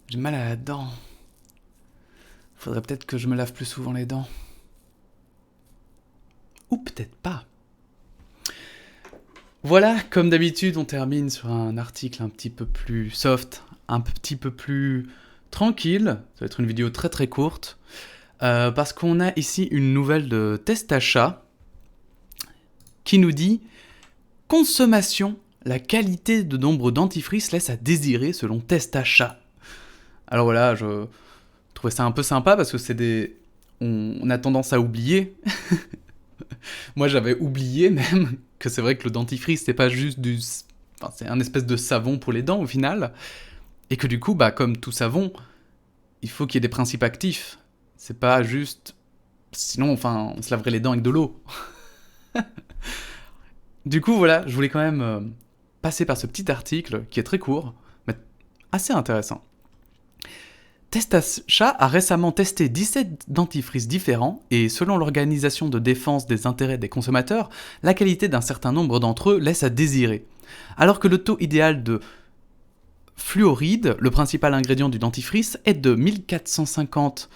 J'ai mal à la dent. Faudrait peut-être que je me lave plus souvent les dents. Ou peut-être pas. Voilà, comme d'habitude, on termine sur un article un petit peu plus soft, un petit peu plus tranquille. Ça va être une vidéo très très courte. Parce qu'on a ici une nouvelle de Testachat qui nous dit « Consommation, la qualité de nombre dentifrices laisse à désirer selon Testachat ». Alors voilà, je trouvais ça un peu sympa parce que c'est des... On a tendance à oublier. Moi j'avais oublié même que c'est vrai que le dentifrice c'est pas juste du... Enfin, c'est un espèce de savon pour les dents au final. Et que du coup, bah, comme tout savon, il faut qu'il y ait des principes actifs. C'est pas juste... Sinon, enfin, on se laverait les dents avec de l'eau. Du coup, voilà, je voulais quand même passer par ce petit article qui est très court, mais assez intéressant. Testachat a récemment testé 17 dentifrices différents et selon l'Organisation de défense des intérêts des consommateurs, la qualité d'un certain nombre d'entre eux laisse à désirer. Alors que le taux idéal de fluoride, le principal ingrédient du dentifrice, est de 1450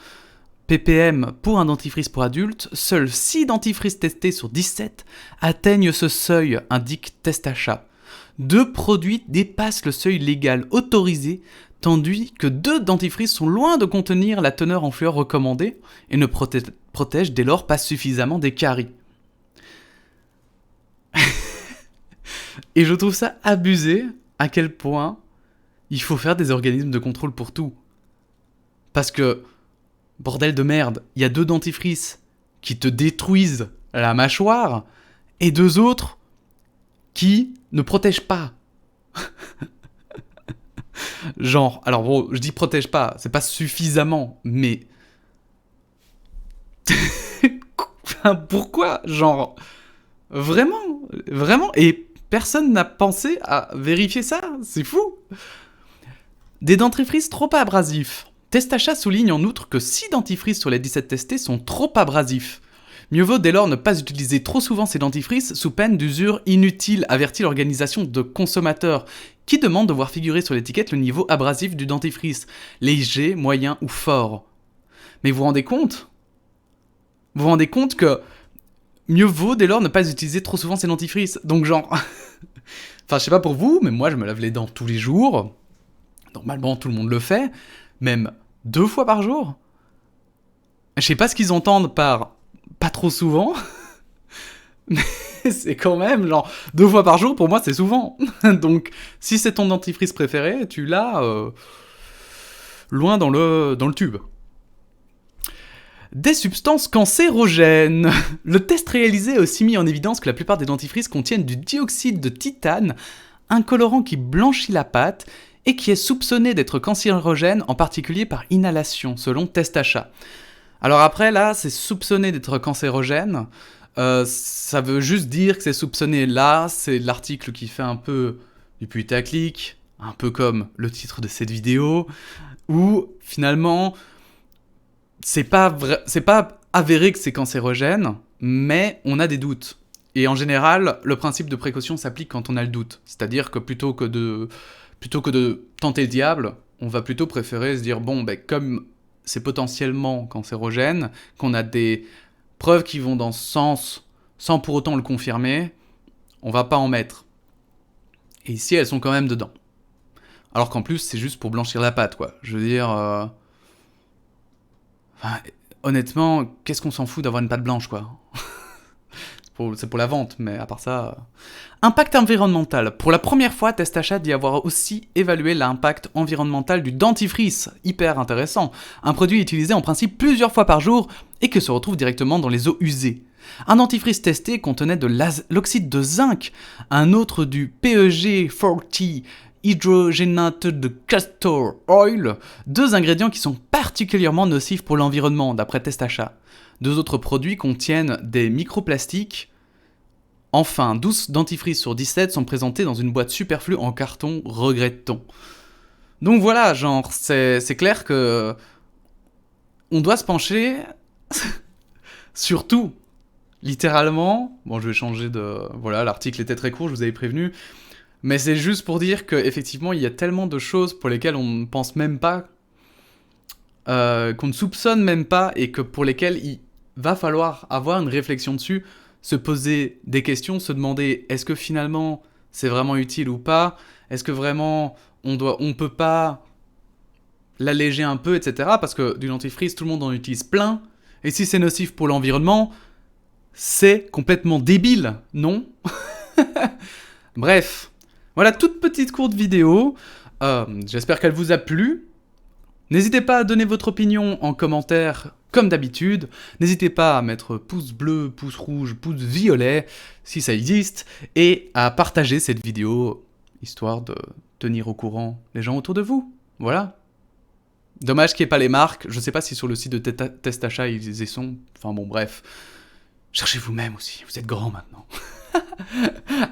ppm pour un dentifrice pour adultes, seuls 6 dentifrices testés sur 17 atteignent ce seuil, indique Testachat. 2 produits dépassent le seuil légal autorisé, tandis que 2 dentifrices sont loin de contenir la teneur en fluor recommandée et ne protègent dès lors pas suffisamment des caries. Et je trouve ça abusé à quel point il faut faire des organismes de contrôle pour tout. Parce que, bordel de merde, il y a 2 dentifrices qui te détruisent la mâchoire et 2 autres qui ne protègent pas. Genre, alors bon, je dis protège pas, c'est pas suffisamment, mais... Pourquoi? Genre, vraiment, vraiment, et personne n'a pensé à vérifier ça, c'est fou. Des dentifrices trop abrasifs. Testachat souligne en outre que 6 dentifrices sur les 17 testés sont trop abrasifs. Mieux vaut dès lors ne pas utiliser trop souvent ces dentifrices sous peine d'usure inutile, avertit l'organisation de consommateurs, qui demande de voir figurer sur l'étiquette le niveau abrasif du dentifrice, léger, moyen ou fort. Mais vous vous rendez compte? Vous vous rendez compte que mieux vaut dès lors ne pas utiliser trop souvent ces dentifrices. Donc genre... Enfin, je sais pas pour vous, mais moi je me lave les dents tous les jours. Normalement, tout le monde le fait. Même 2 fois par jour. Je sais pas ce qu'ils entendent par pas trop souvent. Mais c'est quand même, genre, 2 fois par jour, pour moi, c'est souvent. Donc, si c'est ton dentifrice préféré, tu l'as loin dans le tube. Des substances cancérogènes. Le test réalisé a aussi mis en évidence que la plupart des dentifrices contiennent du dioxyde de titane, un colorant qui blanchit la pâte et qui est soupçonné d'être cancérogène, en particulier par inhalation, selon Testachat. Alors après, là, c'est soupçonné d'être cancérogène. Ça veut juste dire que c'est soupçonné. Là, c'est l'article qui fait un peu du putaclic, un peu comme le titre de cette vidéo, où finalement, c'est pas avéré que c'est cancérogène, mais on a des doutes. Et en général, le principe de précaution s'applique quand on a le doute. C'est-à-dire que plutôt que de tenter le diable, on va plutôt préférer se dire, bon, ben, comme c'est potentiellement cancérogène, qu'on a des preuves qui vont dans ce sens sans pour autant le confirmer, on va pas en mettre. Et ici, elles sont quand même dedans. Alors qu'en plus, c'est juste pour blanchir la pâte, quoi. Je veux dire... Enfin, honnêtement, qu'est-ce qu'on s'en fout d'avoir une pâte blanche, quoi. C'est pour la vente, mais à part ça... Impact environnemental. Pour la première fois, Testachat dit avoir aussi évalué l'impact environnemental du dentifrice. Hyper intéressant. Un produit utilisé en principe plusieurs fois par jour et que se retrouve directement dans les eaux usées. Un dentifrice testé contenait de l'oxyde de zinc, un autre du PEG40 hydrogenated de castor oil, 2 ingrédients qui sont particulièrement nocifs pour l'environnement, d'après Testachat. 2 autres produits contiennent des microplastiques. Enfin, 12 dentifrices sur 17 sont présentés dans une boîte superflue en carton, regrette-t-on. Donc voilà, genre, c'est clair que on doit se pencher sur tout, littéralement. Bon, je vais changer de... Voilà, l'article était très court, je vous avais prévenu. Mais c'est juste pour dire qu'effectivement, il y a tellement de choses pour lesquelles on ne pense même pas qu'on ne soupçonne même pas et que pour lesquels il va falloir avoir une réflexion dessus, se poser des questions, se demander est-ce que finalement c'est vraiment utile ou pas, est-ce que vraiment on peut pas l'alléger un peu, etc. Parce que du dentifrice, tout le monde en utilise plein, et si c'est nocif pour l'environnement, c'est complètement débile, non? Bref, voilà, toute petite courte vidéo. J'espère qu'elle vous a plu. N'hésitez pas à donner votre opinion en commentaire, comme d'habitude. N'hésitez pas à mettre pouce bleu, pouce rouge, pouce violet, si ça existe, et à partager cette vidéo, histoire de tenir au courant les gens autour de vous. Voilà. Dommage qu'il n'y ait pas les marques. Je sais pas si sur le site de Test Achat ils y sont. Enfin bon, bref. Cherchez vous-même aussi, vous êtes grand maintenant.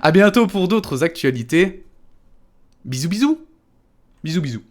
A bientôt pour d'autres actualités. Bisous bisous. Bisous bisous.